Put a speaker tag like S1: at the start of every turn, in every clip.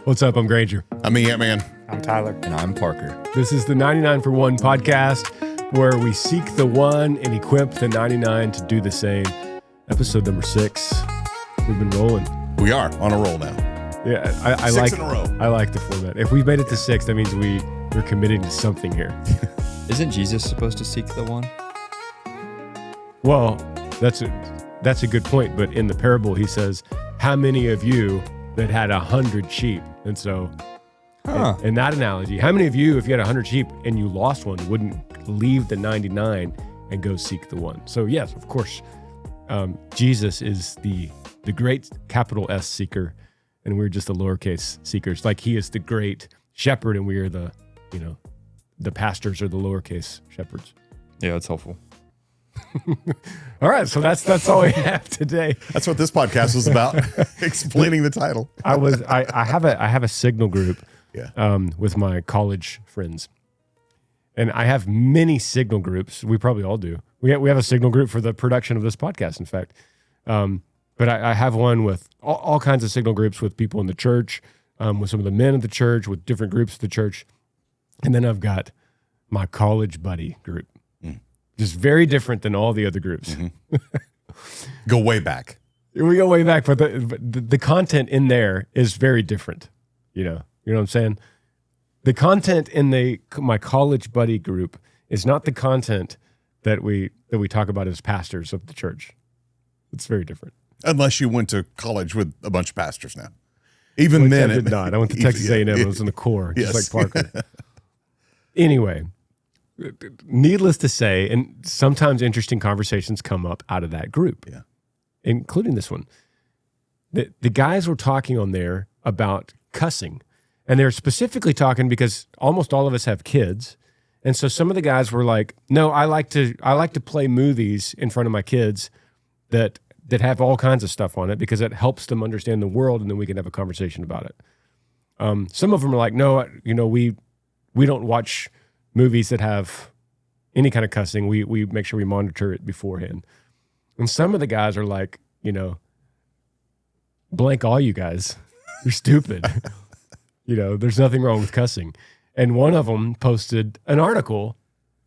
S1: What's up? I'm Granger.
S2: I'm AntMan.
S3: I'm Tyler.
S4: And I'm Parker.
S1: This is the 99 for 1 podcast where we seek the one and equip the 99 to do the same. Episode number 6. We've been rolling.
S2: We are on a roll now.
S1: Yeah, I
S2: Six
S1: like
S2: in a row.
S1: I like the format. If we've made it to 6, that means we're committing to something here.
S4: Isn't Jesus supposed to seek the one?
S1: Well, that's a good point. But in the parable, he says, "How many of you that had 100 sheep?" And so, in that analogy, how many of you, if you had 100 sheep and you lost one, wouldn't leave the 99 and go seek the one? So yes, of course, Jesus is the great capital S seeker, and we're just the lowercase seekers. Like he is the great shepherd, and we are the pastors are the lowercase shepherds.
S4: Yeah, that's helpful.
S1: All right, so that's all we have today.
S2: That's what this podcast was about, explaining the title.
S1: I have a Signal group
S2: Yeah.
S1: with my college friends, and I have many Signal groups. We probably all do. We have a Signal group for the production of this podcast, in fact. But I have one with all kinds of Signal groups with people in the church, with some of the men of the church, with different groups of the church, and then I've got my college buddy group. Just very different than all the other groups.
S2: Mm-hmm. Go way back.
S1: We go way back, but the content in there is very different. You know what I'm saying? The content in my college buddy group is not the content that we talk about as pastors of the church. It's very different.
S2: Unless you went to college with a bunch of pastors now. Even then.
S1: I did not. I went to Texas A&M. I was in the Corps,
S2: Yes.
S1: just like Parker. Anyway, needless to say, and sometimes interesting conversations come up out of that group, including this one. The guys were talking on there about cussing, and they're specifically talking because almost all of us have kids, and so some of the guys were like, "No, I like to play movies in front of my kids that have all kinds of stuff on it because it helps them understand the world, and then we can have a conversation about it." Some of them are like, "No, we don't watch movies that have any kind of cussing. We make sure we monitor it beforehand." And some of the guys are like, blank all you guys. You're stupid. There's nothing wrong with cussing. And one of them posted an article.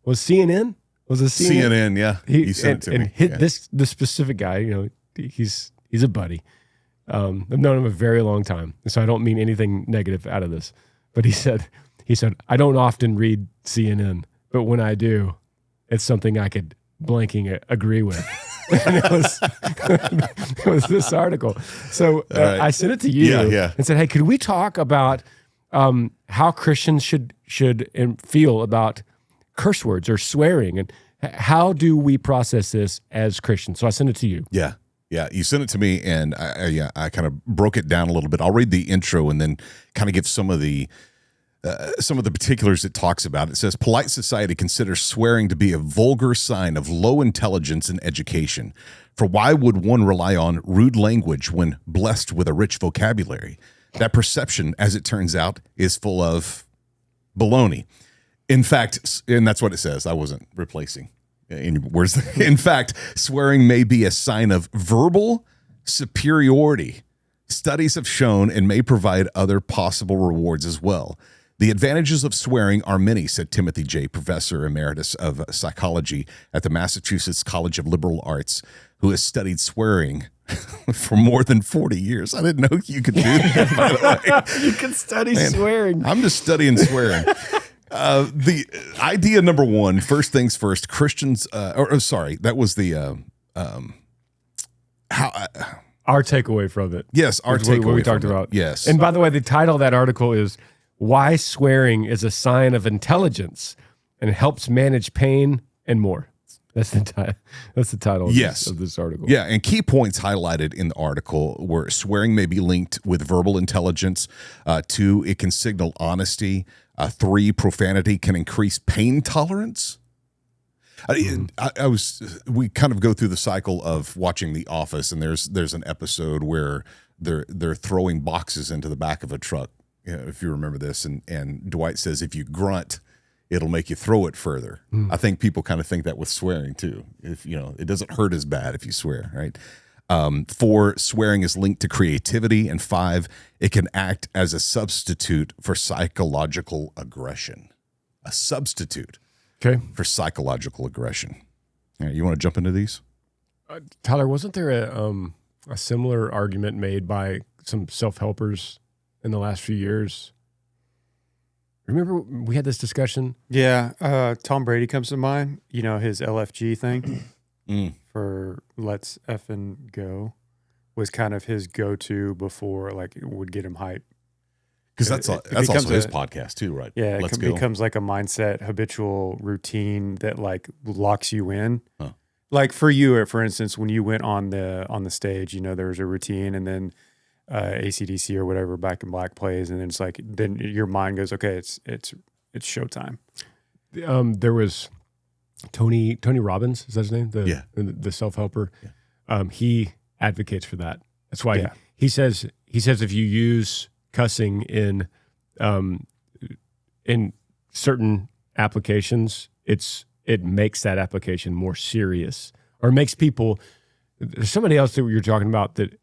S1: Was CNN? Was it CNN?
S2: CNN, yeah. He sent it to me.
S1: And this specific guy, he's a buddy. I've known him a very long time, so I don't mean anything negative out of this. But he said, "I don't often read CNN, but when I do, it's something I could blanking agree with." And it was this article. So
S2: right.
S1: I sent it to you and said, "Hey, could we talk about how Christians should feel about curse words or swearing, and how do we process this as Christians?" So I sent it to you.
S2: Yeah. Yeah, you sent it to me, and I kind of broke it down a little bit. I'll read the intro and then kind of give some of the particulars it talks about. It says, polite society considers swearing to be a vulgar sign of low intelligence and education. For why would one rely on rude language when blessed with a rich vocabulary? That perception, as it turns out, is full of baloney. In fact, and that's what it says. I wasn't replacing any words. In fact, swearing may be a sign of verbal superiority. Studies have shown and may provide other possible rewards as well. The advantages of swearing are many, said Timothy J., professor emeritus of psychology at the Massachusetts College of Liberal Arts, who has studied swearing for more than 40 years. I didn't know you could do that, by the way.
S1: You can study swearing.
S2: I'm just studying swearing. The idea number one, first things first, Christians, that was the,
S1: Our takeaway from it.
S2: yes, our takeaway
S1: what we talked
S2: from it.
S1: about.
S2: Yes.
S1: And by the way, the title of that article is "Why Swearing is a Sign of Intelligence and Helps Manage Pain and More." That's the title of this article.
S2: Yeah, and key points highlighted in the article were swearing may be linked with verbal intelligence. 2, it can signal honesty. 3, profanity can increase pain tolerance. We kind of go through the cycle of watching The Office, and there's an episode where they're throwing boxes into the back of a truck. If you remember this, and Dwight says, if you grunt, it'll make you throw it further. I think people kind of think that with swearing too. If it doesn't hurt as bad if you swear, right? 4, swearing is linked to creativity. And 5, it can act as a substitute for psychological aggression. A substitute for psychological aggression. All right, you want to jump into these?
S1: Tyler, wasn't there a similar argument made by some self-helpers in the last few years? Remember we had this discussion?
S3: Yeah, Tom Brady comes to mind. You know, his LFG thing for let's effing go was kind of his go-to before, like, it would get him hype.
S2: Because that's also his podcast too, right?
S3: Yeah,
S2: Let's
S3: it
S2: go.
S3: becomes like a mindset, habitual routine that like locks you in.
S2: Huh.
S3: Like for you, for instance, when you went on the stage, you know, there was a routine, and then AC/DC or whatever, Back in Black plays, and then it's like, then your mind goes, okay, it's showtime.
S1: There was Tony Robbins, is that his name? The self-helper.
S2: Yeah.
S1: He advocates for that. That's why he says if you use cussing in certain applications, it makes that application more serious, or makes people. There's somebody else that you're talking about that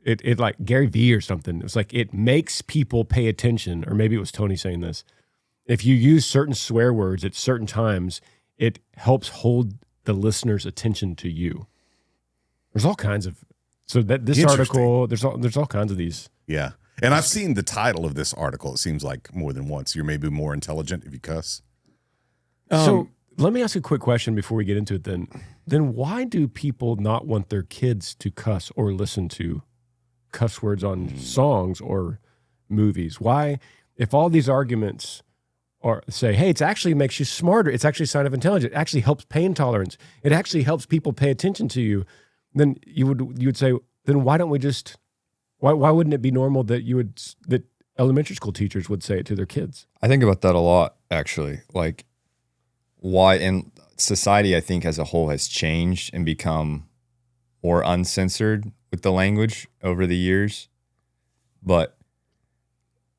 S1: it like Gary Vee or something. It's like it makes people pay attention, or maybe it was Tony saying this. If you use certain swear words at certain times, it helps hold the listener's attention to you. There's all kinds of this article. There's all kinds of these.
S2: Yeah. And I've seen the title of this article, it seems like, more than once. You're maybe more intelligent if you cuss.
S1: So let me ask a quick question before we get into it then. Then why do people not want their kids to cuss or listen to cuss words on songs or movies? Why, if all these arguments are say, hey, it actually makes you smarter, it's actually a sign of intelligence, it actually helps pain tolerance, it actually helps people pay attention to you, then you would say, then why don't we just... Why wouldn't it be normal that elementary school teachers would say it to their kids?
S4: I think about that a lot, actually. Like, why in society, I think as a whole has changed and become more uncensored with the language over the years. But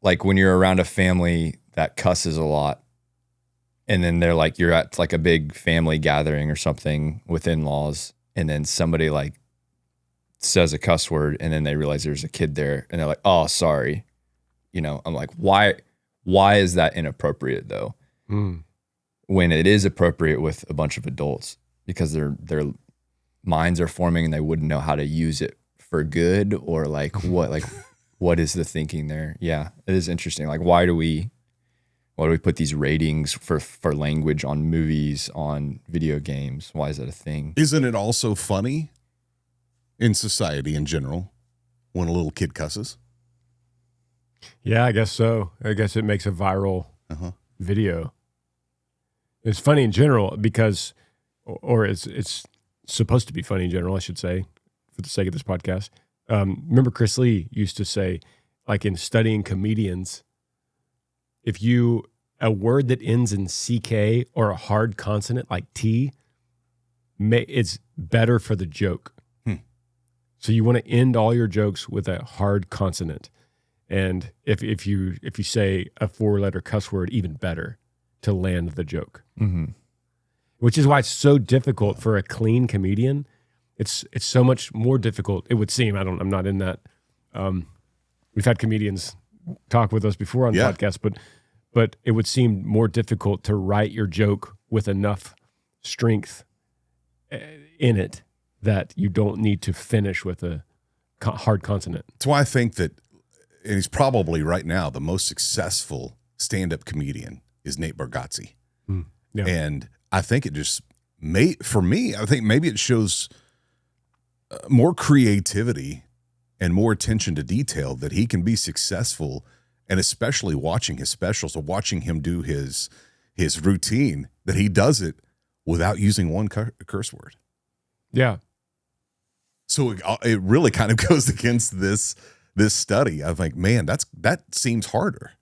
S4: like when you're around a family that cusses a lot, and then they're like, you're at like a big family gathering or something with in-laws, and then somebody like says a cuss word, and then they realize there's a kid there, and they're like, oh, sorry. You know, I'm like, why is that inappropriate though? When it is appropriate with a bunch of adults, because their minds are forming and they wouldn't know how to use it for good, or like what is the thinking there? Yeah, it is interesting. Like, why do we put these ratings for language on movies, on video games? Why is that a thing?
S2: Isn't it also funny in society in general when a little kid cusses?
S1: Yeah, I guess so. I guess it makes a viral video. It's funny in general because, or it's supposed to be funny in general, I should say, for the sake of this podcast. Remember Chris Lee used to say, like in studying comedians, if a word that ends in CK or a hard consonant like T, it's better for the joke. So you want to end all your jokes with a hard consonant. And if you say a 4-letter cuss word, even better to land the joke. Which is why it's so difficult for a clean comedian. It's so much more difficult, it would seem. I'm not in that. We've had comedians talk with us before on podcasts, but it would seem more difficult to write your joke with enough strength in it that you don't need to finish with a hard consonant.
S2: That's why I think that, and he's probably right now the most successful stand-up comedian is Nate Bargatze.
S1: Yeah.
S2: And I think it just for me, I think maybe it shows more creativity and more attention to detail that he can be successful, and especially watching his specials or watching him do his routine, that he does it without using one curse word.
S1: Yeah.
S2: So it really kind of goes against this study. I think, man, that seems harder.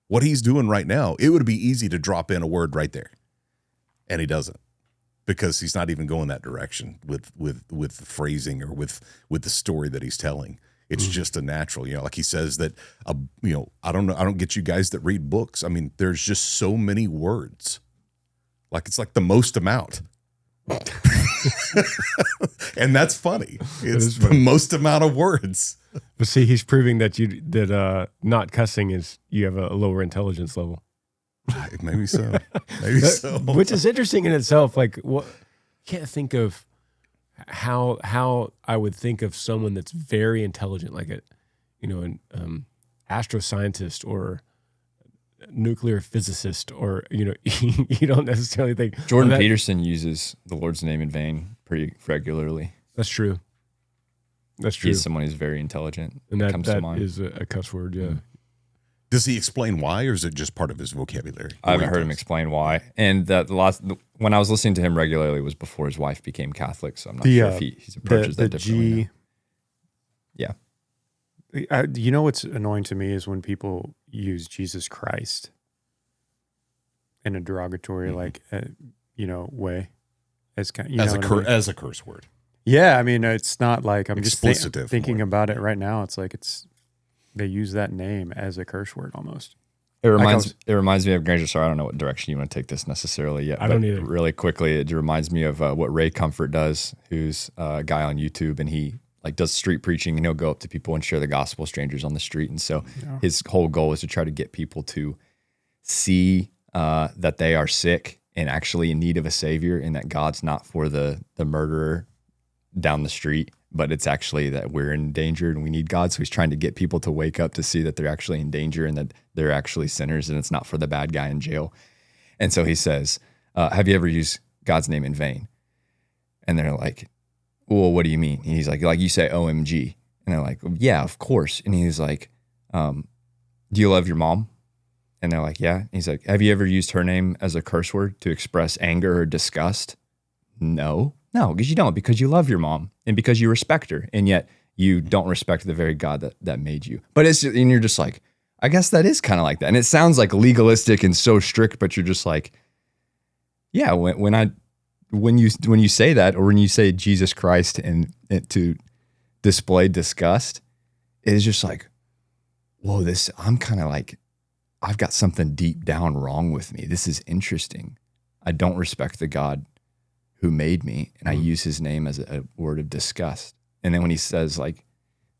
S2: What he's doing right now, it would be easy to drop in a word right there, and he doesn't, because he's not even going that direction with the phrasing or with the story that he's telling. It's just a natural, like he says that, I don't get you guys that read books. I mean, there's just so many words. Like, it's like the most amount. And that's funny. It's the most amount of words.
S1: But see, he's proving that not cussing is you have a lower intelligence level.
S2: Maybe so. Maybe so.
S1: Which is interesting in itself. Like, what? Can't think of how I would think of someone that's very intelligent, like an astroscientist or nuclear physicist, or you don't necessarily think
S4: Jordan Peterson uses the Lord's name in vain pretty regularly.
S1: That's true. That's true.
S4: He's someone who's very intelligent.
S1: And that
S4: comes to mind.
S1: is a cuss word, yeah.
S2: Does he explain why, or is it just part of his vocabulary?
S4: I haven't heard him explain why. And when I was listening to him regularly was before his wife became Catholic, so I'm not sure if he approaches that differently. Yeah.
S3: You know what's annoying to me is when people use Jesus Christ in a derogatory way, as
S2: a curse word.
S3: Yeah, I mean, it's not like I'm
S2: Explicitive
S3: just thinking about it right now. It's like they use that name as a curse word almost.
S4: It reminds me of Granger. Sorry, I don't know what direction you want to take this necessarily yet.
S1: I don't either.
S4: Really quickly, it reminds me of what Ray Comfort does, who's a guy on YouTube, and he does street preaching, and he'll go up to people and share the gospel, strangers on the street. And so his whole goal is to try to get people to see that they are sick and actually in need of a savior, and that God's not for the murderer down the street, but it's actually that we're in danger and we need God. So he's trying to get people to wake up to see that they're actually in danger and that they're actually sinners, and it's not for the bad guy in jail. And so he says, have you ever used God's name in vain? And they're like, well, what do you mean? And he's like you say OMG. And they're like, yeah, of course. And he's like, do you love your mom? And they're like, yeah. And he's like, have you ever used her name as a curse word to express anger or disgust? No, because you don't, because you love your mom and because you respect her, and yet you don't respect the very God that made you. But and you're just like, I guess that is kind of like that. And it sounds like legalistic and so strict, but you're just like, yeah, when you say that, or when you say Jesus Christ and to display disgust, it is just like, whoa, I'm kind of like, I've got something deep down wrong with me. This is interesting. I don't respect the God who made me, and I use his name as a word of disgust. And then when he says, like,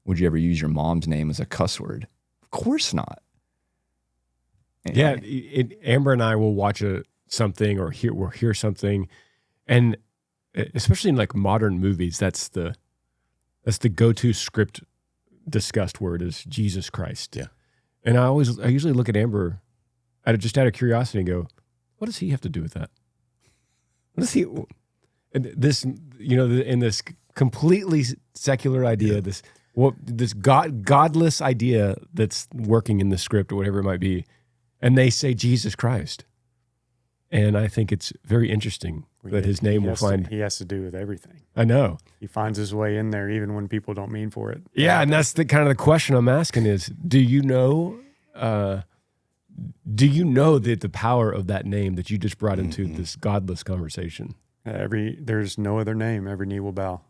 S4: would you ever use your mom's name as a cuss word? Of course not. Anyway.
S1: Yeah, Amber and I will watch something or hear something, and especially in like modern movies, that's the go-to script disgust word is Jesus Christ.
S2: Yeah.
S1: And I usually look at Amber out of curiosity and go, what does he have to do with that? What does he? And this, in this completely secular idea, this godless idea that's working in the script or whatever it might be, and they say Jesus Christ, and I think it's very interesting that his name will find.
S3: He has to do with everything.
S1: I know
S3: he finds his way in there even when people don't mean for it.
S1: Yeah, and that's the kind of the question I'm asking is, do you know that the power of that name that you just brought into this godless conversation?
S3: There's no other name. Every knee will bow.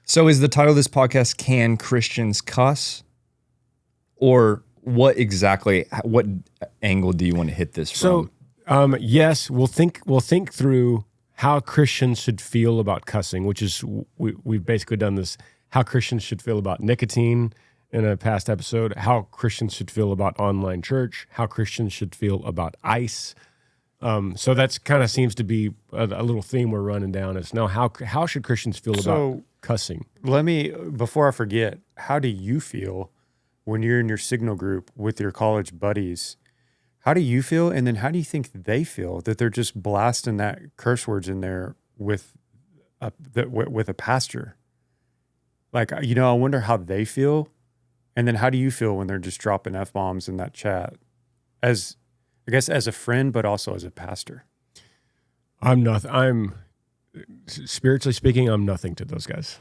S4: So is the title of this podcast, Can Christians Cuss? Or what angle do you want to hit this from?
S1: So, yes, we'll think through how Christians should feel about cussing, which is, we've basically done this, how Christians should feel about nicotine in a past episode, how Christians should feel about online church, how Christians should feel about ICE. So that's kind of seems to be a little theme we're running down is now how should Christians feel about cussing?
S3: Before I forget, how do you feel when you're in your Signal group with your college buddies? How do you feel? And then how do you think they feel that they're just blasting that curse words in there with a pastor? Like, I wonder how they feel. And then how do you feel when they're just dropping F-bombs in that chat? As a friend, but also as a pastor.
S1: I'm spiritually speaking, I'm nothing to those guys.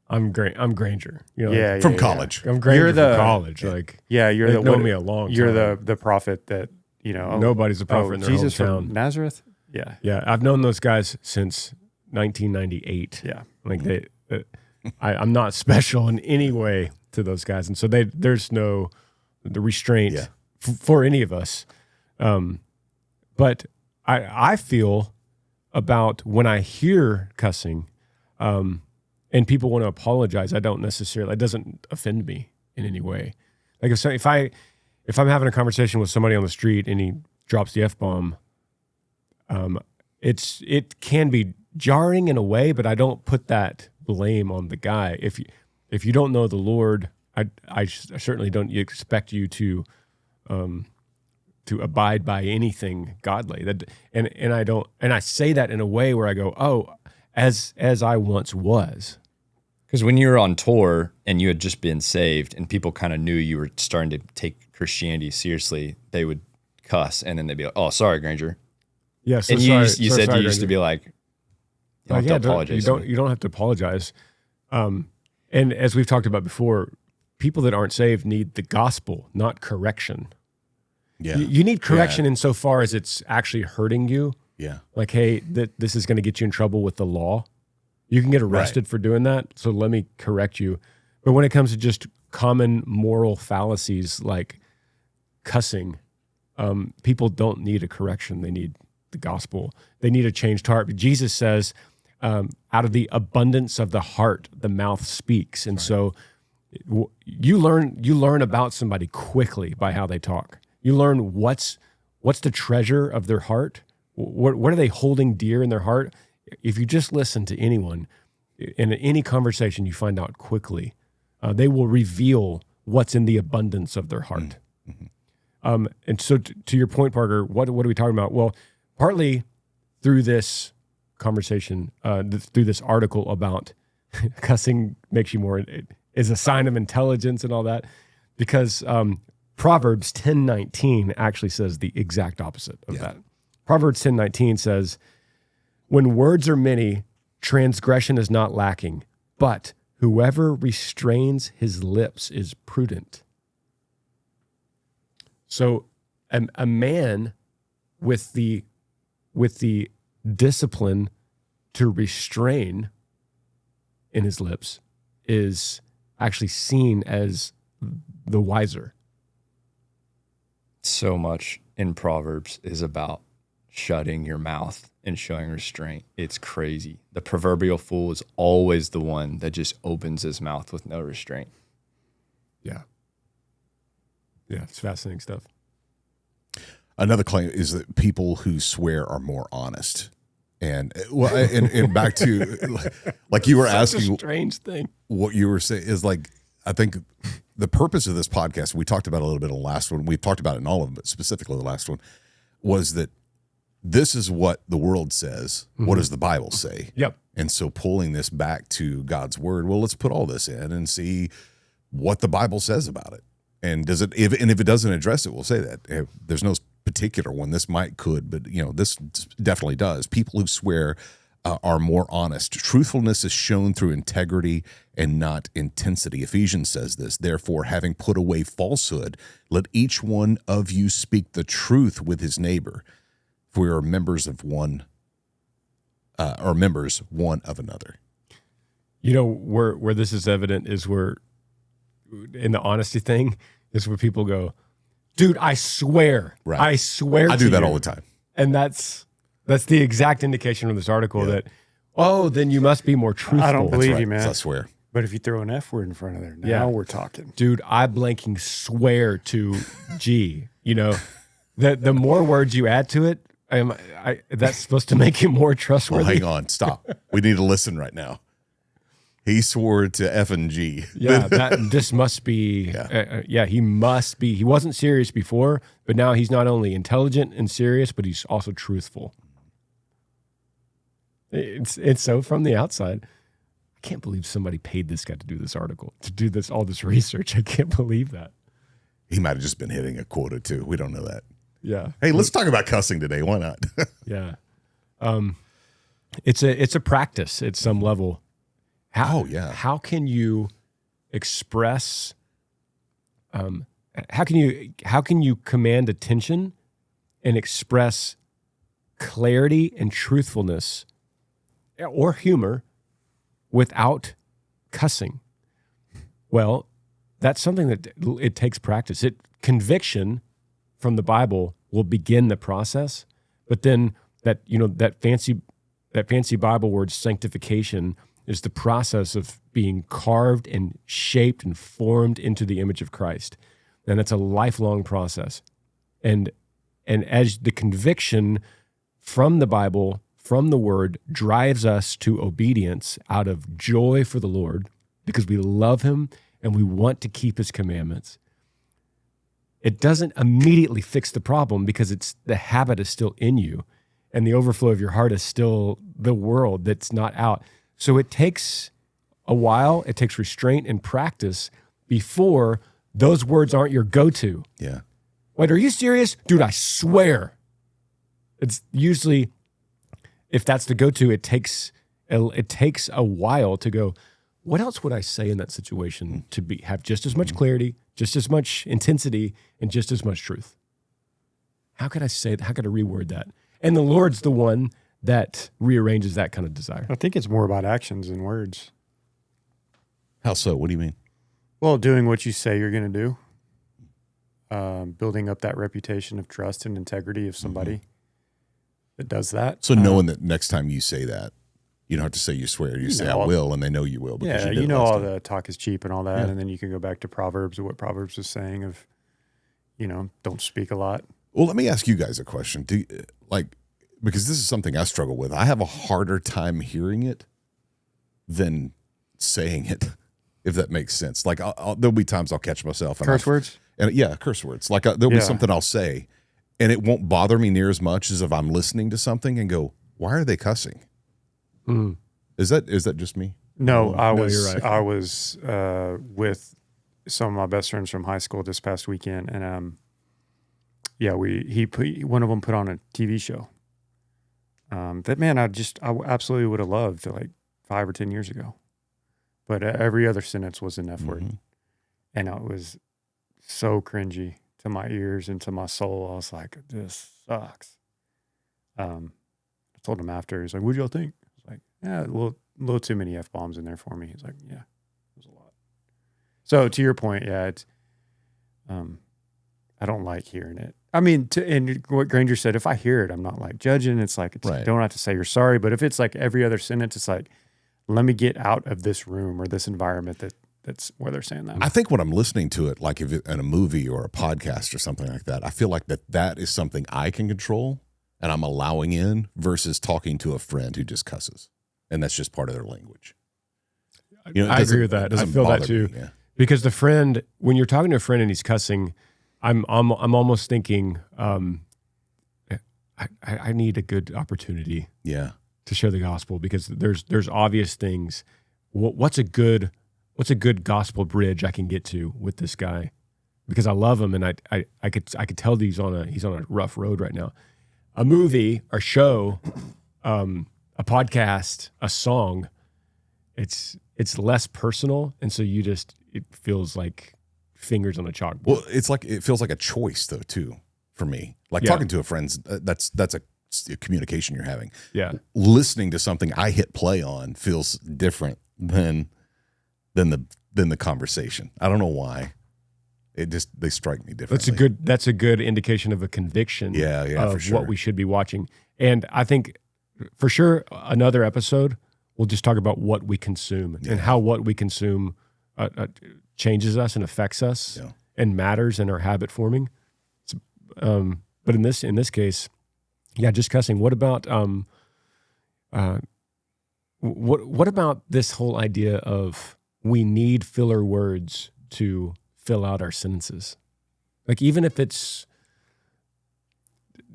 S1: I'm Granger.
S2: From college.
S1: I'm Granger from college.
S3: You're
S1: they've known me a long time.
S3: You're the prophet that,
S1: nobody's a prophet in their
S3: Jesus
S1: hometown.
S3: From Nazareth? Yeah.
S1: Yeah, I've known those guys since 1998.
S3: Yeah.
S1: Like I'm not special in any way to those guys. And so there's no the restraint for any of us. But I feel about when I hear cussing, and people want to apologize. I don't necessarily. It doesn't offend me in any way. Like if I'm having a conversation with somebody on the street and he drops the F-bomb, it can be jarring in a way, but I don't put that blame on the guy. If you don't know the Lord, I certainly don't expect you to abide by anything godly. And I don't, and I say that in a way where I go, oh, as I once was.
S4: Because when you were on tour and you had just been saved and people kind of knew you were starting to take Christianity seriously, they would cuss and then they'd be like, "Oh, sorry, Granger."
S1: Yeah, so
S4: and
S1: sorry,
S4: you said
S1: sorry,
S4: you used to be like, "You don't have to apologize."
S1: You don't have to apologize. And as we've talked about before, people that aren't saved need the gospel, not correction.
S2: Yeah.
S1: You need correction insofar as it's actually hurting you.
S2: Yeah.
S1: Like, hey, this is going to get you in trouble with the law. You can get arrested for doing that, so let me correct you. But when it comes to just common moral fallacies like cussing, people don't need a correction. They need the gospel. They need a changed heart. But Jesus says, out of the abundance of the heart, the mouth speaks. And so you learn about somebody quickly by how they talk. You learn what's the treasure of their heart. What are they holding dear in their heart? If you just listen to anyone in any conversation, you find out quickly. They will reveal what's in the abundance of their heart. Mm-hmm. And so to your point, Parker, what are we talking about? Well, partly through this conversation, through this article about cussing makes you more, is a sign of intelligence and all that, because Proverbs 10:19 actually says the exact opposite of that. Proverbs 10:19 says, "When words are many, transgression is not lacking, but whoever restrains his lips is prudent." So a man with the discipline to restrain in his lips is actually seen as the wiser.
S4: So much in Proverbs is about shutting your mouth and showing restraint. It's crazy. The proverbial fool is always the one that just opens his mouth with no restraint.
S1: Yeah. Yeah, it's fascinating stuff.
S2: Another claim is that people who swear are more honest. And well, and back to like you were asking,
S1: a strange thing.
S2: What you were saying is like, I think the purpose of this podcast, we talked about a little bit in the last one. We've talked about it in all of them, but specifically the last one, was that this is what the world says. Mm-hmm. What does the Bible say?
S1: Yep.
S2: And so pulling this back to God's word, well, let's put all this in and see what the Bible says about it. And does it, if it doesn't address it, we'll say that. If there's no particular one. This could, but this definitely does. People who swear are more honest. Truthfulness is shown through integrity and not intensity. Ephesians says this, "Therefore, having put away falsehood, let each one of you speak the truth with his neighbor, for we are members one of another."
S1: Where this is evident is where, in the honesty thing, is where people go, "Dude, I swear,
S2: right.
S1: I swear."
S2: I do that all the time,
S1: and that's the exact indication from this article that, then you must be more truthful.
S3: I don't believe you, man.
S2: So I swear.
S3: But if you throw an F word in front of there, now we're talking.
S1: Dude, I blanking swear to G. The more words you add to it, that's supposed to make you more trustworthy.
S2: Well, hang on, stop. We need to listen right now. He swore to F and G.
S1: Yeah, this must be. He must be. He wasn't serious before, but now he's not only intelligent and serious, but he's also truthful. It's so from the outside. I can't believe somebody paid this guy to do this article, to do all this research. I can't believe that.
S2: He might have just been hitting a quota too. We don't know that.
S1: Yeah.
S2: Hey, let's talk about cussing today. Why not?
S1: Yeah. It's a practice at some level. How can you express? How can you command attention and express clarity and truthfulness or humor without cussing? Well, that's something that it takes practice. Conviction from the Bible will begin the process, but then that fancy that fancy Bible word sanctification is the process of being carved and shaped and formed into the image of Christ. And it's a lifelong process. And as the conviction from the Bible, from the word, drives us to obedience out of joy for the Lord, because we love him and we want to keep his commandments, it doesn't immediately fix the problem, because the habit is still in you and the overflow of your heart is still the world that's not out. So it takes a while, it takes restraint and practice before those words aren't your go-to.
S2: Yeah.
S1: Wait, are you serious? Dude, I swear. It's usually, if that's the go-to, it takes a while to go, what else would I say in that situation to have just as much clarity, just as much intensity, and just as much truth? How could I say that? How could I reword that? And the Lord's the one that rearranges that kind of desire.
S3: I think it's more about actions than words.
S2: How so? What do you mean?
S3: Well, doing what you say you're going to do, building up that reputation of trust and integrity of somebody that does that.
S2: So knowing that next time you say that, you don't have to say you swear. You say I will, and they know you will. Because
S3: Yeah,
S2: you did
S3: know
S2: last
S3: all
S2: time.
S3: the talk is cheap and all that,
S2: Yeah.
S3: and then you can go back to Proverbs or what Proverbs was saying of, don't speak a lot.
S2: Well, let me ask you guys a question. Because this is something I struggle with. I have a harder time hearing it than saying it, if that makes sense. Like there'll be times I'll catch myself. And
S3: Curse words?
S2: And yeah, curse words. Like there'll be
S3: Yeah.
S2: something I'll say, and it won't bother me near as much as if I'm listening to something and go, why are they cussing?
S1: Mm.
S2: Is that just me?
S3: No,
S1: you're right.
S3: I was with some of my best friends from high school this past weekend, and one of them put on a TV show. That man, I absolutely would have loved like 5 or 10 years ago, but every other sentence was an F word, and it was so cringy to my ears and to my soul. I was like, this sucks. I told him after, he's like, what'd y'all think? I was like, yeah, a little too many F-bombs in there for me. He's like, yeah, it was a lot. So to your point, yeah, it's, I don't like hearing it. I mean, and what Granger said, if I hear it, I'm not like judging. It's like,
S2: Right.
S3: You don't have to say you're sorry, but if it's like every other sentence, it's like, let me get out of this room or this environment that's where they're saying that.
S2: I think when I'm listening to it, like if it, in a movie or a podcast or something like that, I feel like that is something I can control and I'm allowing in versus talking to a friend who just cusses. And that's just part of their language. You know,
S1: I agree with that. I feel that too.
S2: Yeah.
S1: Because the friend, when you're talking to a friend and he's cussing, I'm almost thinking, I need a good opportunity
S2: Yeah.
S1: to share the gospel, because there's obvious things. What's a good gospel bridge I can get to with this guy? Because I love him, and I could tell that he's on a rough road right now. A movie, a show, a podcast, a song, it's less personal, and so it feels like fingers on a chalkboard.
S2: Well, it feels like a choice though too for me. Like talking to a friend's that's a communication you're having.
S1: Yeah.
S2: Listening to something I hit play on feels different than the conversation. I don't know why. They strike me differently.
S1: That's a good indication of a conviction.
S2: Yeah,
S1: of
S2: for sure.
S1: what we should be watching. And I think for sure another episode we'll just talk about what we consume and how what we consume changes us and affects us and matters in our habit forming. But in this case, just cussing. What about what about this whole idea of we need filler words to fill out our sentences? Like even if it's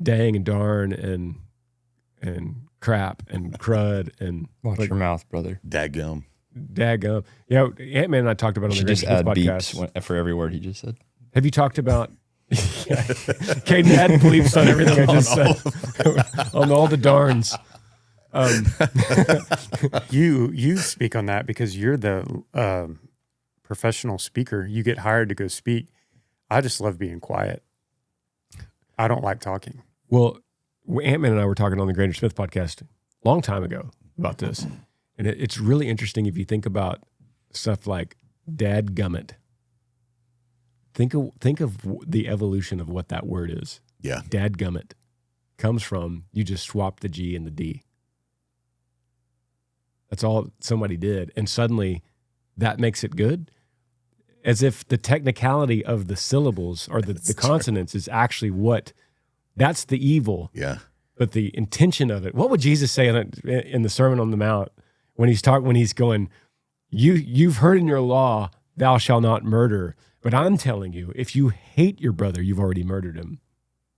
S1: dang and darn and crap and crud and
S4: Watch your mouth, brother.
S2: Dadgum.
S1: daggum. Yeah, AntMan and I talked about it on
S4: Should
S1: the
S4: just
S1: Granger
S4: add
S1: podcast.
S4: beeps for every word he just said.
S1: Have you talked about? Caden had bleeps on everything I just said, on all the darns.
S3: You speak on that because you're the professional speaker. You get hired to go speak. I just love being quiet. I don't like talking.
S1: Well, AntMan and I were talking on the Granger Smith podcast a long time ago about this. And it's really interesting if you think about stuff like dadgummit. Think of the evolution of what that word is.
S2: Yeah.
S1: Dadgummit comes from, you just swap the G and the D. That's all somebody did. And suddenly that makes it good, as if the technicality of the syllables or the consonants is actually that's the evil.
S2: Yeah.
S1: But the intention of it. What would Jesus say in the Sermon on the Mount when he's going, you've heard in your law, thou shalt not murder. But I'm telling you, if you hate your brother, you've already murdered him.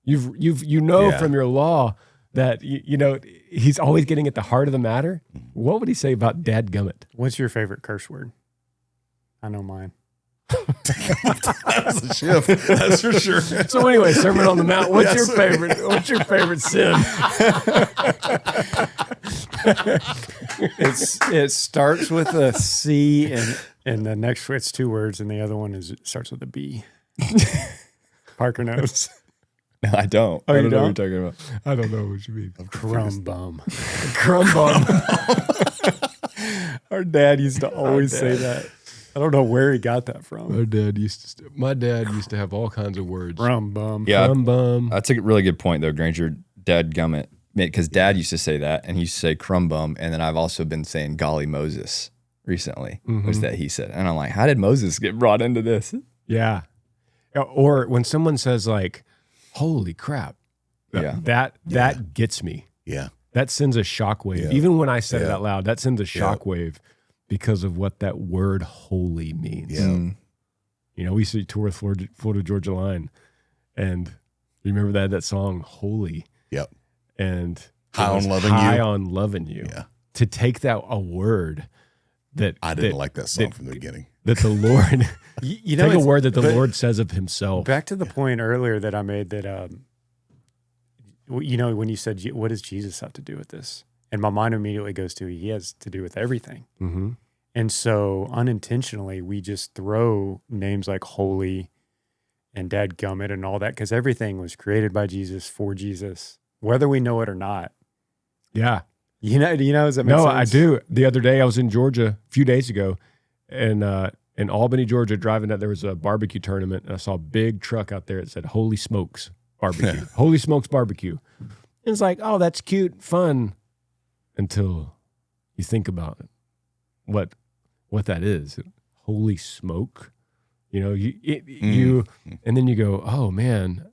S1: From your law that he's always getting at the heart of the matter. What would he say about dadgummit?
S3: What's your favorite curse word? I know mine.
S2: That's a shift. That's for sure.
S1: So anyway, Sermon on the Mount. What's your favorite? What's your favorite sin?
S3: It starts with a C, and the next it's 2 words, and the other one starts with a B. Parker knows.
S4: No, I don't.
S3: Oh,
S4: I
S3: you
S4: don't know
S3: don't?
S4: what you're talking about.
S1: I don't know what you mean.
S3: Crumb bum.
S1: Crumb bum.
S3: Our dad used to always say that. I don't know where he got that from.
S1: My dad used to have all kinds of words.
S3: Crumb bum.
S4: Yeah,
S1: Crumb bum.
S4: that's a really good point, though, Granger. Dadgummit. Because Dad used to say that, and he used to say crumb bum, and then I've also been saying golly Moses recently, was that he said. And I'm like, how did Moses get brought into this?
S1: Yeah. Or when someone says like, holy crap,
S4: Yeah.
S1: that gets me.
S2: Yeah.
S1: That sends a shockwave.
S2: Yeah.
S1: Even when I said it
S2: Yeah.
S1: out loud, that sends a shockwave because of what that word holy means.
S2: Yeah.
S1: We used to tour with Florida Georgia Line, and you remember that song, Holy.
S2: Yep.
S1: And
S2: High on loving
S1: high
S2: you.
S1: on loving you.
S2: Yeah.
S1: To take that a word that
S2: I didn't like that song from the beginning.
S1: that the Lord
S3: You
S1: take a
S3: it's-
S1: word that the
S3: but
S1: Lord says of himself.
S3: Back to the point earlier that I made that, when you said, what does Jesus have to do with this? And my mind immediately goes to, he has to do with everything.
S1: Mm-hmm.
S3: And so unintentionally, we just throw names like holy and dadgummit and all that, because everything was created by Jesus for Jesus, whether we know it or not.
S1: Yeah.
S3: Do you know, does that make sense?
S1: No, I do. The other day I was in Georgia a few days ago, and in Albany, Georgia, driving out, there was a barbecue tournament, and I saw a big truck out there that said Holy Smokes Barbecue. Holy Smokes Barbecue. And it's like, oh, that's cute, fun, until you think about it. What that is. Holy smoke. You and then you go, oh man,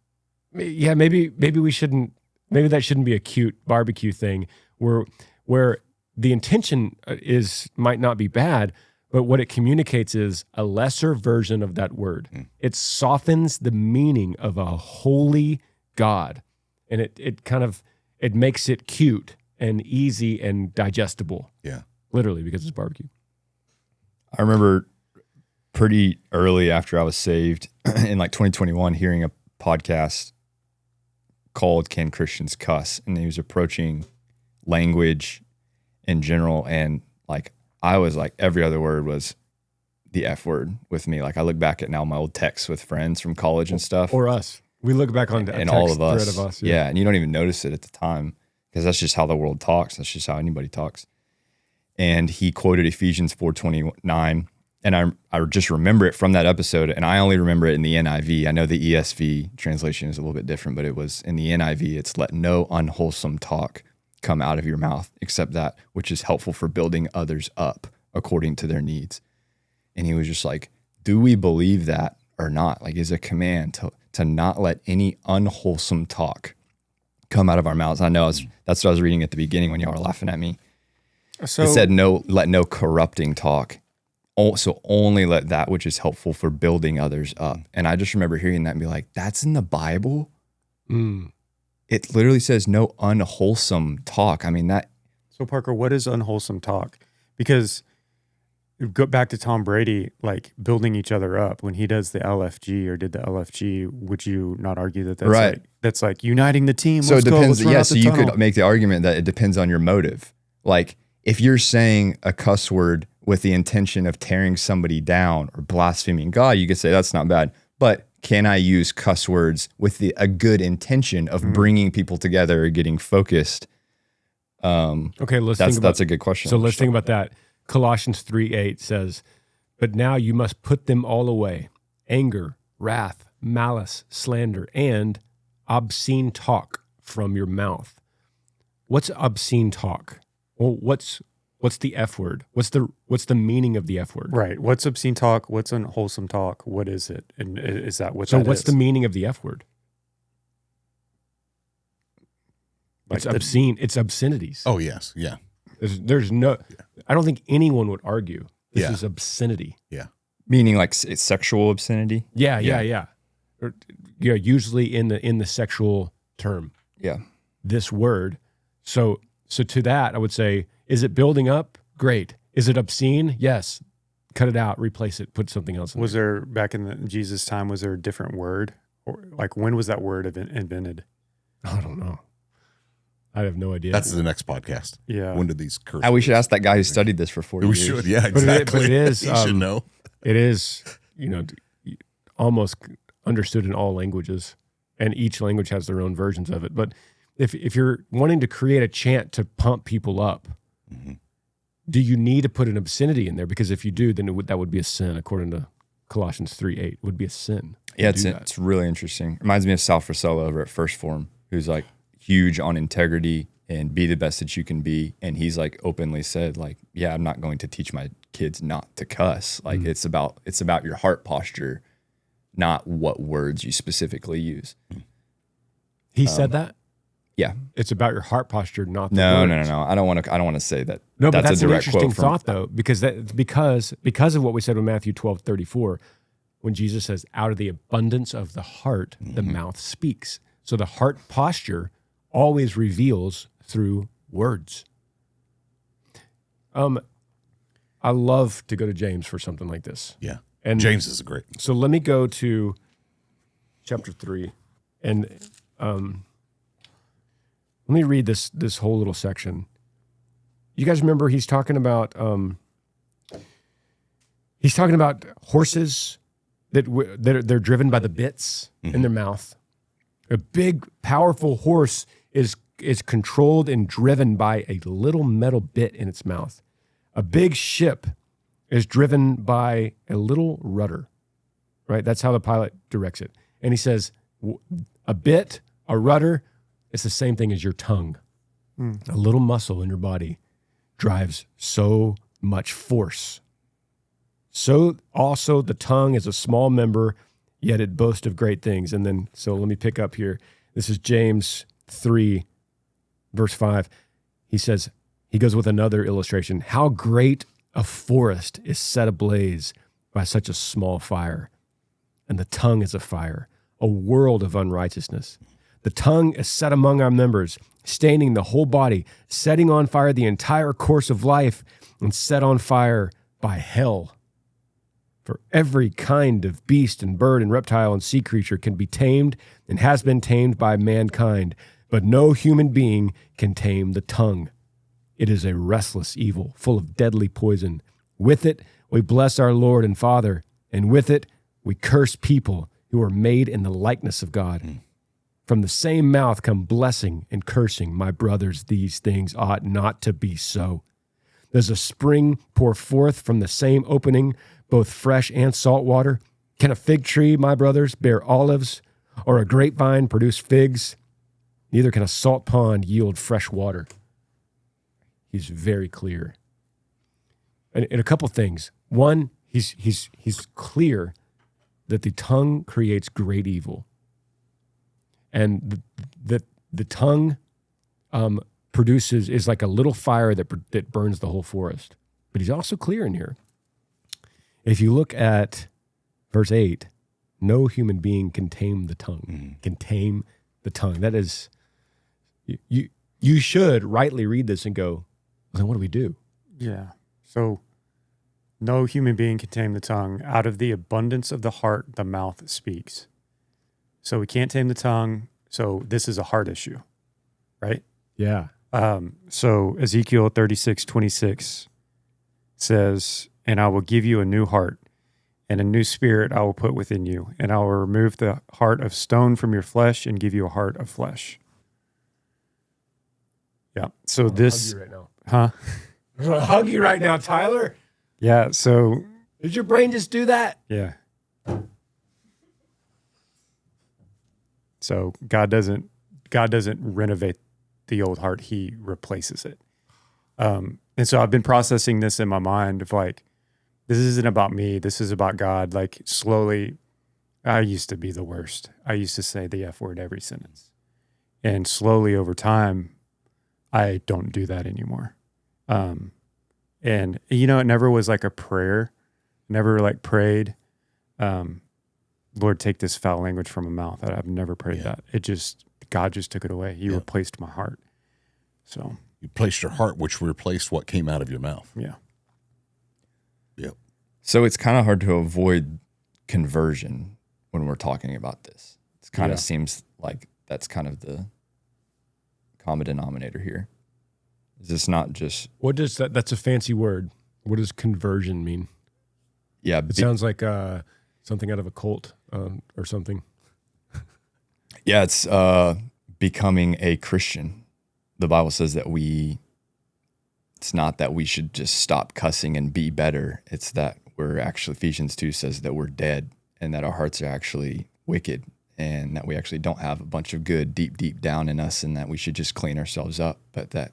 S1: yeah, maybe we shouldn't. Maybe that shouldn't be a cute barbecue thing where the intention might not be bad, but what it communicates is a lesser version of that word. It softens the meaning of a holy God, and it makes it cute and easy and digestible.
S2: Yeah.
S1: Literally, because it's barbecue.
S4: I remember pretty early after I was saved in like 2021 hearing a podcast called Can Christians Cuss? And he was approaching language in general. And like, I was like, every other word was the F word with me. Like I look back at now my old texts with friends from college and stuff.
S1: Or us. We look back on
S4: and all of us.
S1: Thread of us.
S4: Yeah. And you don't even notice it at the time because that's just how the world talks. That's just how anybody talks. And he quoted Ephesians 4:29. And I just remember it from that episode, and I only remember it in the NIV. I know the ESV translation is a little bit different, but it was in the NIV. It's let no unwholesome talk come out of your mouth except that which is helpful for building others up according to their needs. And he was just like, do we believe that or not? Like, is a command to not let any unwholesome talk come out of our mouths. I know that's what I was reading at the beginning when y'all were laughing at me.
S3: So
S4: It said let no corrupting talk. So only let that which is helpful for building others up. And I just remember hearing that and be like, that's in the Bible? It literally says no unwholesome talk. I mean, that.
S3: So Parker, what is unwholesome talk? Because go back to Tom Brady, like building each other up when he does the LFG or did the LFG, would you not argue that that's
S4: Right.
S3: like, that's like uniting the team?
S4: So
S3: Let's
S4: it
S3: go,
S4: depends.
S3: let's run
S4: Yeah,
S3: out
S4: so
S3: the
S4: you
S3: tunnel.
S4: could make the argument that it depends on your motive. Like if you're saying a cuss word with the intention of tearing somebody down or blaspheming God, you could say that's not bad. But can I use cuss words with a good intention of bringing people together or getting focused?
S1: Okay,
S4: That's a good question.
S1: So let's think about that. Colossians 3:8 says, "But now you must put them all away: anger, wrath, malice, slander, and obscene talk from your mouth." What's obscene talk? Well, What's the F word? What's the meaning of the F word?
S3: Right. What's obscene talk? What's unwholesome talk? What is it? And is that what
S1: So
S3: that
S1: what's
S3: is?
S1: the meaning of the F word?
S3: Like
S1: It's obscene. It's obscenities.
S2: Oh yes, yeah,
S1: There's no. I don't think anyone would argue this
S2: Yeah.
S1: is obscenity.
S2: yeah.
S4: Meaning like it's sexual obscenity.
S1: Yeah. Or, usually in the sexual term,
S4: Yeah.
S1: this word. So to that, I would say, is it building up? Great. Is it obscene? Yes. Cut it out. Replace it. Put something else in.
S3: Was there back in Jesus' time? Was there a different word, or like when was that word invented?
S1: I don't know. I have no idea.
S2: That's the next podcast.
S3: Yeah.
S2: When did these curse?
S4: We should ask that guy who studied this for 40
S2: We
S4: years.
S2: should. Yeah,
S1: But
S2: exactly.
S1: it is,
S2: He should know.
S1: It is, almost understood in all languages, and each language has their own versions of it. But if you're wanting to create a chant to pump people up, do you need to put an obscenity in there? Because if you do, then that would be a sin, according to Colossians 3:8. It would be a sin.
S4: Yeah,
S1: to do that.
S4: it's really interesting. Reminds me of Sal Frisella over at First Form, who's like huge on integrity and be the best that you can be. And he's like openly said, like, yeah, I'm not going to teach my kids not to cuss. Like it's about your heart posture, not what words you specifically use.
S1: He said that?
S4: Yeah.
S1: It's about your heart posture, not the
S4: No.
S1: words.
S4: I don't want to say that.
S1: No, but that's
S4: a
S1: an
S4: direct
S1: interesting
S4: quote from,
S1: thought, though, because of what we said in Matthew 12:34, when Jesus says, "Out of the abundance of the heart, the mouth speaks." So the heart posture always reveals through words. I love to go to James for something like this.
S2: Yeah.
S1: And
S2: James is a great.
S1: So let me go to chapter 3, and let me read this whole little section. You guys remember he's talking about horses that they're driven by the bits in their mouth. A big, powerful horse is controlled and driven by a little metal bit in its mouth. A big ship is driven by a little rudder, right? That's how the pilot directs it. And he says, a bit, a rudder, it's the same thing as your tongue. A little muscle in your body drives so much force. So also the tongue is a small member, yet it boasts of great things. And then, so let me pick up here. This is James 3, verse 5. He says, he goes with another illustration. How great a forest is set ablaze by such a small fire. And the tongue is a fire, a world of unrighteousness. The tongue is set among our members, staining the whole body, setting on fire the entire course of life, and set on fire by hell. For every kind of beast and bird and reptile and sea creature can be tamed and has been tamed by mankind, but no human being can tame the tongue. It is a restless evil, full of deadly poison. With it, we bless our Lord and Father, and with it, we curse people who are made in the likeness of God. From the same mouth come blessing and cursing. My brothers, these things ought not to be so. Does a spring pour forth from the same opening both fresh and salt water? Can a fig tree, my brothers, bear olives, or a grapevine produce figs? Neither can a salt pond yield fresh water. He's very clear. And a couple things. One, he's clear that the tongue creates great evil. And the tongue is like a little fire that burns the whole forest. But he's also clear in here. If you look at verse 8, no human being can tame the tongue. Can tame the tongue. That is, you should rightly read this and go, well, then what do we do?
S3: Yeah. So no human being can tame the tongue. Out of the abundance of the heart, the mouth speaks. So we can't tame the tongue. So this is a heart issue, right?
S1: Yeah.
S3: So Ezekiel 36:26 says, and I will give you a new heart, and a new spirit I will put within you, and I will remove the heart of stone from your flesh and give you a heart of flesh. Yeah. So this,
S1: I'll hug you right now.
S3: huh?
S1: I'm gonna hug you right now, Tyler.
S3: Yeah. So
S1: Did your brain just do that?
S3: yeah. So God doesn't renovate the old heart; He replaces it. And so I've been processing this in my mind of like, this isn't about me. This is about God. Like slowly, I used to be the worst. I used to say the F word every sentence. And slowly over time, I don't do that anymore. And you know, it never was like a prayer, never like prayed, Lord, take this foul language from my mouth. I've never prayed that. God just took it away. He replaced my heart. So
S2: you placed your heart, which replaced what came out of your mouth.
S3: Yeah.
S2: Yep.
S4: So it's kind of hard to avoid conversion when we're talking about this. It kind of seems like that's kind of the common denominator here. Is this not just...
S1: What does that... That's a fancy word. What does conversion mean?
S4: Yeah.
S1: It sounds like something out of a cult or something.
S4: Yeah, it's becoming a Christian. The Bible says that it's not that we should just stop cussing and be better. It's that we're actually, Ephesians 2 says that we're dead and that our hearts are actually wicked and that we actually don't have a bunch of good deep down in us and that we should just clean ourselves up. But that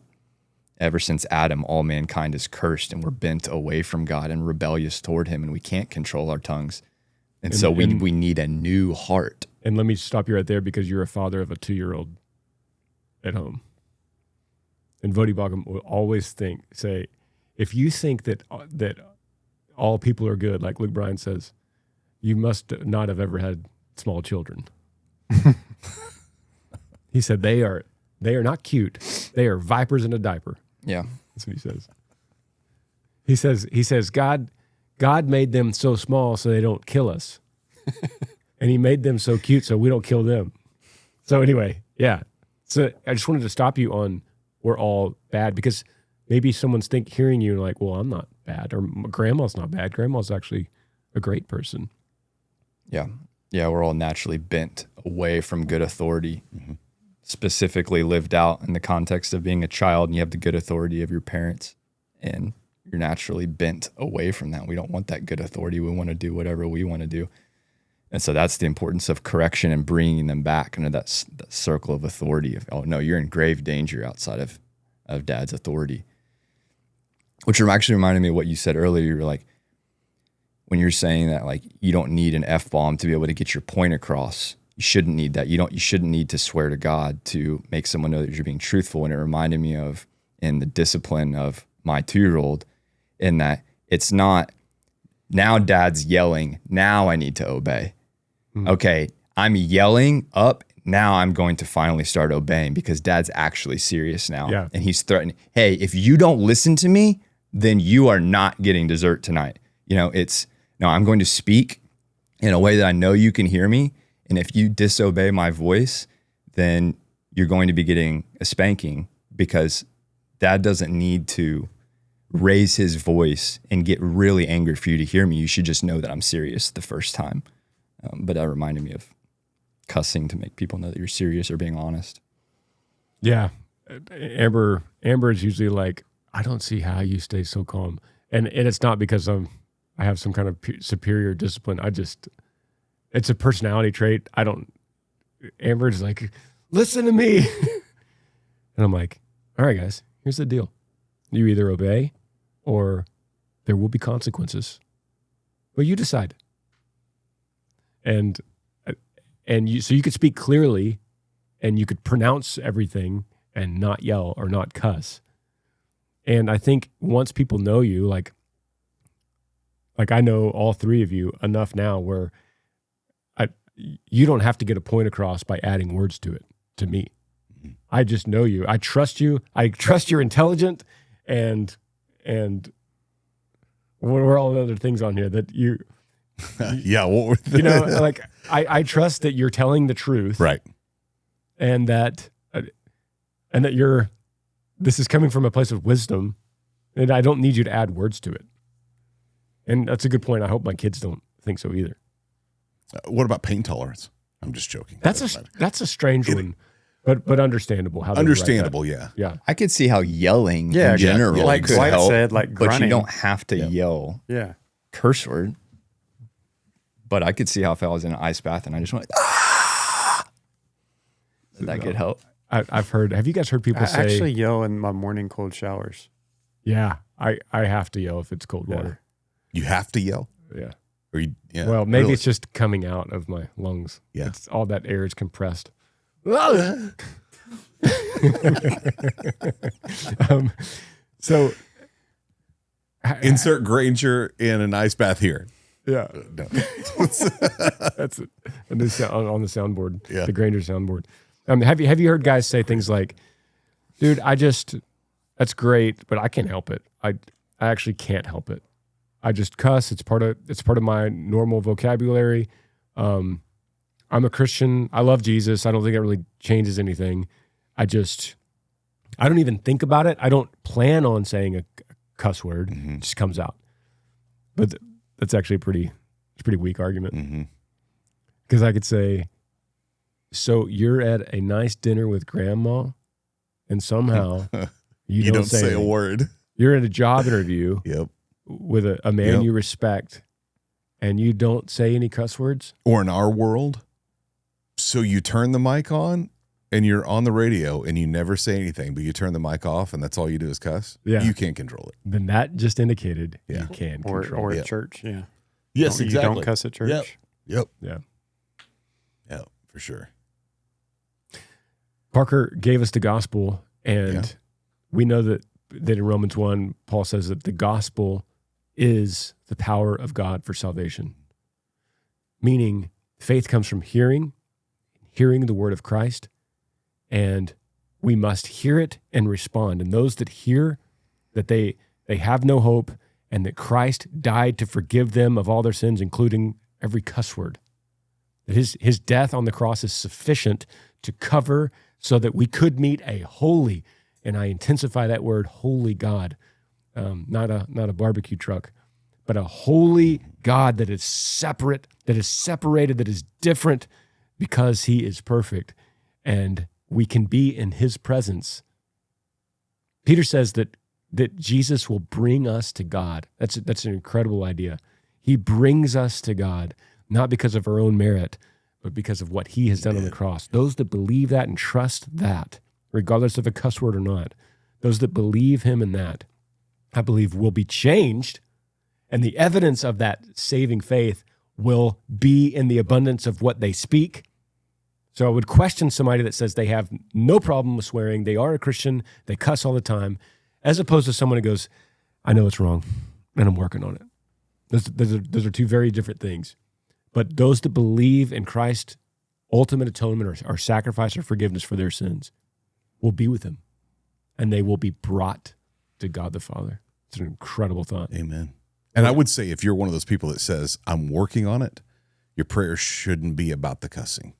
S4: ever since Adam, all mankind is cursed and we're bent away from God and rebellious toward him and we can't control our tongues. And so we need a new heart.
S1: And let me stop you right there because you're a father of a 2-year-old at home. And Vody Bogum will always say, if you think that all people are good, like Luke Bryan says, you must not have ever had small children. He said they are not cute. They are vipers in a diaper.
S4: Yeah.
S1: That's what he says. He says God made them so small so they don't kill us. And he made them so cute so we don't kill them. So anyway, yeah. So I just wanted to stop you on we're all bad because maybe someone's hearing you and like, well, I'm not bad or grandma's not bad. Grandma's actually a great person.
S4: Yeah. Yeah, we're all naturally bent away from good authority, specifically lived out in the context of being a child and you have the good authority of your parents and you're naturally bent away from that. We don't want that good authority. We want to do whatever we want to do. And so that's the importance of correction and bringing them back into that circle of authority. Oh, no, you're in grave danger outside of dad's authority. Which actually reminded me of what you said earlier. You were like, when you're saying that, like, you don't need an F-bomb to be able to get your point across. You shouldn't need that. You shouldn't need to swear to God to make someone know that you're being truthful. And it reminded me of in the discipline of my 2-year-old in that it's not, now dad's yelling, now I need to obey. Okay, I'm yelling up. Now I'm going to finally start obeying because dad's actually serious now.
S1: Yeah.
S4: And he's threatening, hey, if you don't listen to me, then you are not getting dessert tonight. You know, I'm going to speak in a way that I know you can hear me. And if you disobey my voice, then you're going to be getting a spanking because dad doesn't need to raise his voice and get really angry for you to hear me. You should just know that I'm serious the first time. But that reminded me of cussing to make people know that you're serious or being honest.
S1: Yeah. Amber is usually like, I don't see how you stay so calm. And it's not because I have some kind of superior discipline. It's a personality trait. Amber's like, listen to me. And I'm like, all right, guys, here's the deal. You either obey or there will be consequences. But you decide. And so you could speak clearly and you could pronounce everything and not yell or not cuss. And I think once people know you, like I know all three of you enough now where you don't have to get a point across by adding words to it, to me. I just know you. I trust you. I trust you're intelligent and what were all the other things on here that you...
S2: Yeah, what were
S1: you know, like I trust that you're telling the truth,
S2: right?
S1: And that this is coming from a place of wisdom, and I don't need you to add words to it. And that's a good point. I hope my kids don't think so either.
S2: What about pain tolerance? I'm just joking.
S1: That's a strange one, but understandable. How
S2: understandable, yeah.
S1: I
S4: could see how yelling in general
S3: like
S4: could
S3: Dwight
S4: help,
S3: said, like
S4: but
S3: grunting.
S4: you don't have to yell curse word. But I could see how if I was in an ice bath and I just went, that could help.
S1: I've heard. Have you guys heard people say?
S3: I actually yell in my morning cold showers.
S1: Yeah, I have to yell if it's cold water.
S2: You have to yell?
S1: Yeah.
S2: Or yeah.
S1: Well, maybe
S2: really?
S1: it's just coming out of my lungs.
S2: Yeah.
S1: It's all that air is compressed. So
S2: Insert Granger in an ice bath here.
S1: yeah,
S2: No.
S1: that's it. And this on the soundboard,
S2: Yeah.
S1: the Granger soundboard. Have you heard guys say things like, "Dude, that's great, but I can't help it. I actually can't help it. I just cuss. It's part of my normal vocabulary. I'm a Christian. I love Jesus. I don't think it really changes anything. I don't even think about it. I don't plan on saying a cuss word. It just comes out." But that's actually a pretty weak argument. Because I could say, so you're at a nice dinner with grandma, and somehow you don't say
S2: a word.
S1: You're at a job interview
S2: Yep.
S1: with a man
S2: Yep.
S1: you respect, and you don't say any cuss words.
S2: Or in our world, so you turn the mic on and you're on the radio and you never say anything, but you turn the mic off and that's all you do is cuss.
S1: Yeah.
S2: You can't control it.
S1: Then that just indicated
S2: Yeah.
S1: you can
S3: Or
S1: control.
S3: at
S2: Yeah.
S3: church, yeah.
S2: Yes,
S3: You don't cuss at church.
S2: Yep. Yep.
S1: Yeah.
S2: Yeah, for sure.
S1: Parker gave us the gospel, and
S2: Yeah.
S1: we know that in Romans 1, Paul says that the gospel is the power of God for salvation. Meaning faith comes from hearing the word of Christ, and we must hear it and respond. And those that hear that they have no hope and that Christ died to forgive them of all their sins, including every cuss word, that his death on the cross is sufficient to cover so that we could meet a holy, and I intensify that word, holy God, not a barbecue truck, but a holy God that is separate, that is separated, that is different because he is perfect. And we can be in his presence. Peter says that Jesus will bring us to God. That's an incredible idea. He brings us to God, not because of our own merit, but because of what he has done on the cross. Those that believe that and trust that, regardless of a cuss word or not, those that believe him in that, I believe will be changed. And the evidence of that saving faith will be in the abundance of what they speak. So I would question somebody that says they have no problem with swearing, they are a Christian, they cuss all the time, as opposed to someone who goes, I know it's wrong, and I'm working on it. Those are two very different things. But those that believe in Christ's ultimate atonement or sacrifice or forgiveness for their sins will be with him, and they will be brought to God the Father. It's an incredible thought.
S2: Amen. And I would say if you're one of those people that says, I'm working on it, your prayer shouldn't be about the cussing.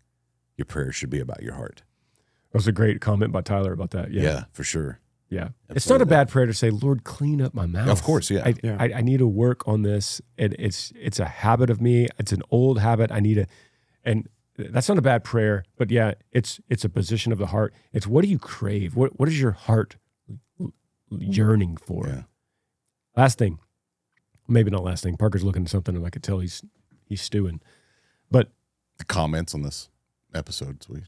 S2: Your prayer should be about your heart.
S1: That was a great comment by Tyler about that.
S2: Yeah, for sure.
S1: Yeah. It's not a bad prayer to say, Lord, clean up my mouth.
S2: Of course, yeah.
S1: I need to work on this. It's a habit of me. It's an old habit. And that's not a bad prayer, but yeah, it's a position of the heart. It's what do you crave? What is your heart yearning for?
S2: Yeah.
S1: Last thing, maybe not last thing. Parker's looking at something and I could tell he's stewing. But
S2: The comments on this episode, sweet.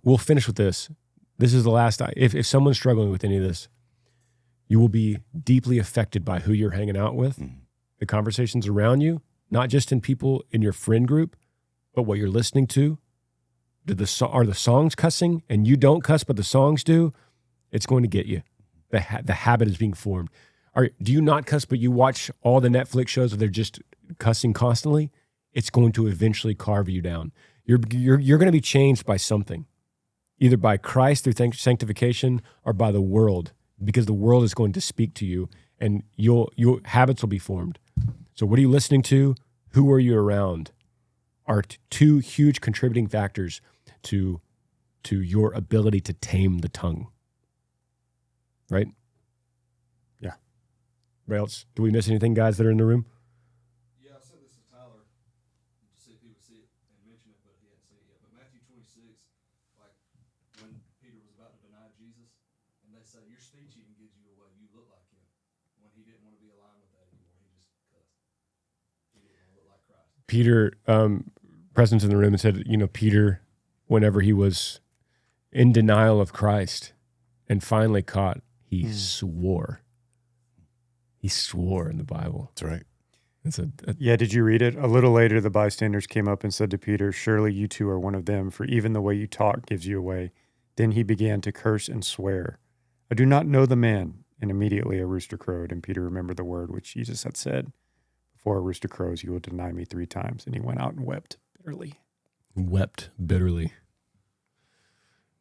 S1: We'll finish with this. This is the last. If someone's struggling with any of this, you will be deeply affected by who you're hanging out with, the conversations around you, not just in people in your friend group, but what you're listening to. Are the songs cussing and you don't cuss, but the songs do? It's going to get you. The habit is being formed. Do you not cuss, but you watch all the Netflix shows where they're just cussing constantly? It's going to eventually carve you down. You're going to be changed by something, either by Christ through sanctification or by the world, because the world is going to speak to you and your habits will be formed. So what are you listening to? Who are you around? Are two huge contributing factors to your ability to tame the tongue. Right?
S3: Yeah.
S1: What else? Do we miss anything, guys, that are in the room?
S5: Yeah, I sent this to Tyler to see if he would see it and mention it, but he hadn't seen it yet. But Matthew 26, like when Peter was about to deny Jesus, and they say, your speech even gives you away. You look like him. When he didn't want to be aligned with that anymore, he just cussed. He didn't want to look like Christ.
S1: Peter, presence in the room, and said, Peter, whenever he was in denial of Christ and finally caught, He swore. He swore in the Bible.
S2: That's right.
S1: It's
S3: Yeah, did you read it? A little later, the bystanders came up and said to Peter, "Surely you too are one of them, for even the way you talk gives you away." Then he began to curse and swear, "I do not know the man." And immediately a rooster crowed, and Peter remembered the word which Jesus had said, "Before a rooster crows, you will deny me 3 times." And he went out and wept bitterly.
S1: wept bitterly.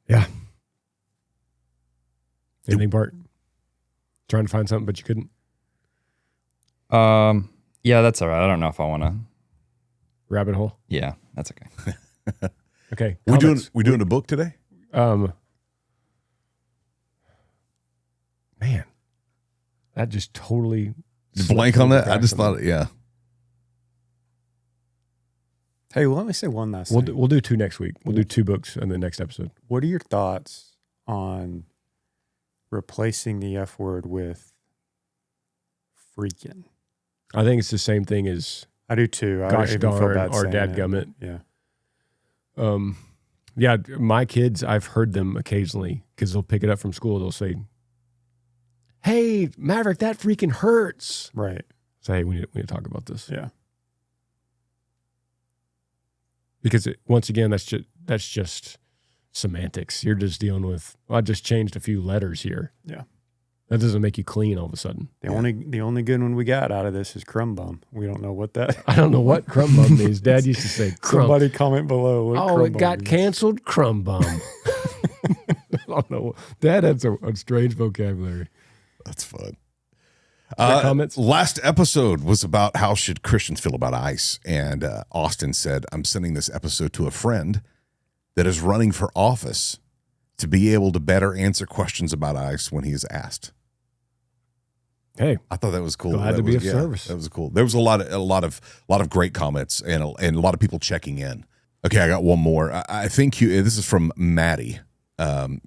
S1: Yeah. Anything, Bart? Trying to find something, but you couldn't?
S4: Yeah, that's all right. I don't know if I want to.
S1: Rabbit hole?
S4: Yeah, that's okay.
S1: Okay.
S2: We doing a book today?
S1: Man, that just totally
S2: Blank on that? I just thought, yeah.
S3: Hey, well, let me say one last
S1: We'll
S3: thing.
S1: we'll do 2 next week. We'll do 2 books in the next episode.
S3: What are your thoughts on replacing the F word with freaking?
S1: I think it's the same thing as
S3: I do too.
S1: gosh
S3: I even feel
S1: darn
S3: bad
S1: or
S3: saying it.
S1: dadgummit.
S3: Yeah.
S1: Yeah, my kids, I've heard them occasionally because they'll pick it up from school. They'll say, "Hey, Maverick, that freaking hurts."
S3: Right.
S1: Say, "Hey, we need to talk about this."
S3: Yeah.
S1: Because once again, that's just semantics. You're just dealing with, well, I just changed a few letters here.
S3: Yeah.
S1: That doesn't make you clean all of a sudden.
S3: The only good one we got out of this is crumb bum. We don't know what that.
S1: I don't know what crumb bum means. Dad used to say crumb.
S3: Somebody comment below. What
S1: Oh,
S3: crumb
S1: it
S3: bum
S1: got
S3: means.
S1: canceled. Crumb bum. I don't know. Dad had a strange vocabulary.
S2: That's fun.
S1: Comments?
S2: Last episode was about how should Christians feel about ICE. And Austin said, I'm sending this episode to a friend that is running for office to be able to better answer questions about ICE when he is asked.
S1: Hey,
S2: I thought that was cool.
S1: glad to be of service.
S2: That was cool. There was a lot of great comments and a lot of people checking in. Okay, I got one more. I think this is from Maddie.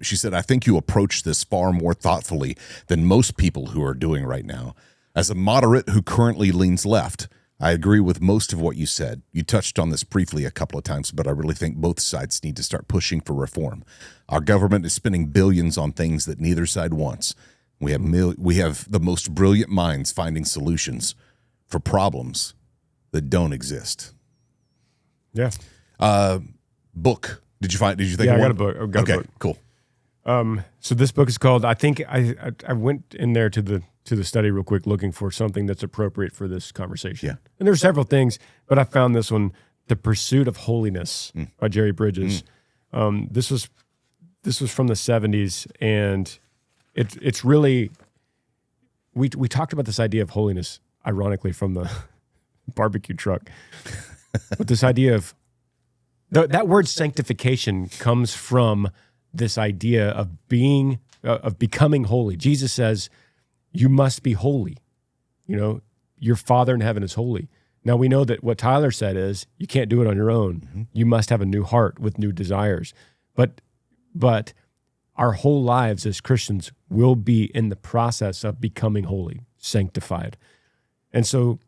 S2: She said, I think you approach this far more thoughtfully than most people who are doing right now. As a moderate who currently leans left, I agree with most of what you said. You touched on this briefly a couple of times, but I really think both sides need to start pushing for reform. Our government is spending billions on things that neither side wants. We have the most brilliant minds finding solutions for problems that don't exist.
S1: yeah.
S2: Book. Did you think
S1: Yeah,
S2: of
S1: I got
S2: one?
S1: a book. I've got a book.
S2: Cool.
S1: So this book is called, I think I went in there to the study real quick looking for something that's appropriate for this conversation.
S2: Yeah.
S1: And there's several things, but I found this one, The Pursuit of Holiness by Jerry Bridges. This was from the 70s, and it's really, we talked about this idea of holiness, ironically, from the barbecue truck. But this idea of, that word sanctification comes from this idea of becoming holy. Jesus says, you must be holy. You know, your Father in heaven is holy. Now we know that what Tyler said is you can't do it on your own. Mm-hmm. You must have a new heart with new desires. But our whole lives as Christians will be in the process of becoming holy, sanctified. And so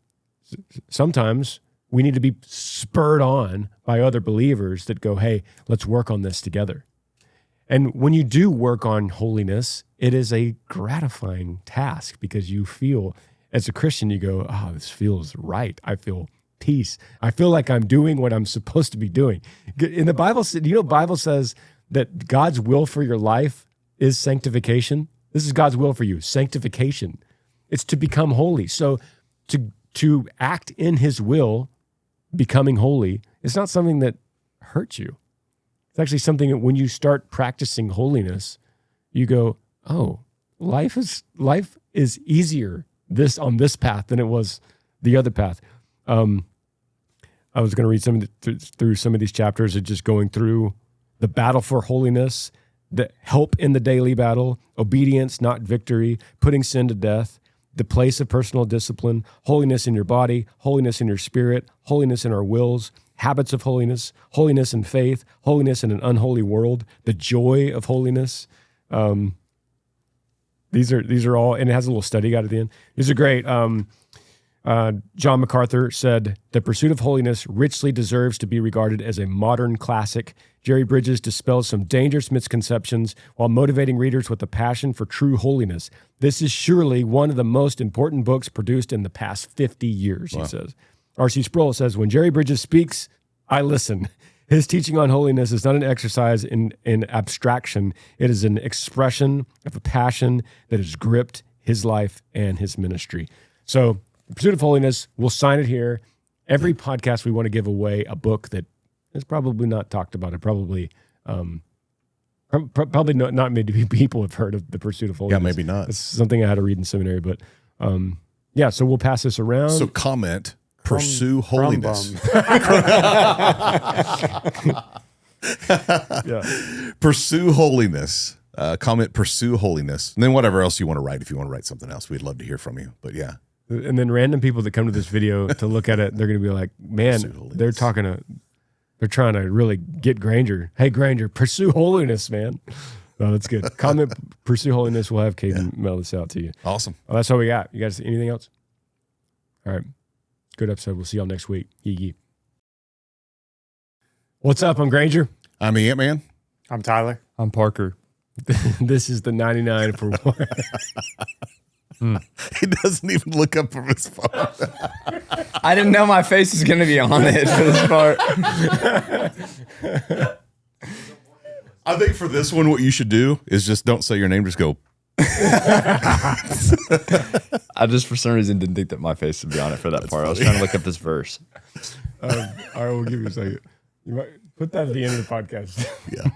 S1: sometimes we need to be spurred on by other believers that go, hey, let's work on this together. And when you do work on holiness, it is a gratifying task because you feel, as a Christian, you go, oh, this feels right. I feel peace. I feel like I'm doing what I'm supposed to be doing. In the Bible, Bible says that God's will for your life is sanctification. This is God's will for you, sanctification. It's to become holy. So to act in his will, becoming holy, is not something that hurts you. It's actually something that when you start practicing holiness, you go, oh, life is easier on this path than it was the other path. I was going to read through some of these chapters of just going through the battle for holiness, the help in the daily battle, obedience, not victory, putting sin to death, the place of personal discipline, holiness in your body, holiness in your spirit, holiness in our wills, habits of holiness, holiness in faith, holiness in an unholy world, the joy of holiness. These are all, and it has a little study guide at the end. These are great. John MacArthur said, "The pursuit of holiness richly deserves to be regarded as a modern classic. Jerry Bridges dispels some dangerous misconceptions while motivating readers with a passion for true holiness. This is surely one of the most important books produced in the past 50 years," he says. R.C. Sproul says, "When Jerry Bridges speaks, I listen. His teaching on holiness is not an exercise in abstraction. It is an expression of a passion that has gripped his life and his ministry." So, the pursuit of holiness, we'll sign it here. Every podcast, we want to give away a book that is probably not talked about. It probably not many people have heard of the pursuit of holiness.
S2: Yeah, maybe not.
S1: It's something I had to read in seminary, but yeah. So we'll pass this around.
S2: So comment, pursue holiness.
S1: Yeah.
S2: Pursue holiness. Comment, pursue holiness. And then whatever else you want to write. If you want to write something else, we'd love to hear from you. But yeah.
S1: And then random people that come to this video to look at it, they're going to be like, man, they're trying to really get Granger. Hey, Granger, pursue holiness, man. No, that's good. Comment, pursue holiness. We'll have Caden mail this out to you.
S2: Awesome.
S1: Well, that's all we got. You guys, anything else? All right. Good episode. We'll see y'all next week. Yee. What's up? I'm Granger.
S2: I'm the AntMan.
S3: I'm Tyler.
S4: I'm Parker.
S1: This is the 99 for one.
S2: He doesn't even look up from his phone.
S4: I didn't know my face was going to be on it for this part.
S2: I think for this one, what you should do is just don't say your name. Just go.
S4: I just, for some reason, didn't think that my face would be on it for that part. I was trying to look up this verse.
S1: All right, we'll give you a second. You might put that at the end of the podcast.
S2: Yeah.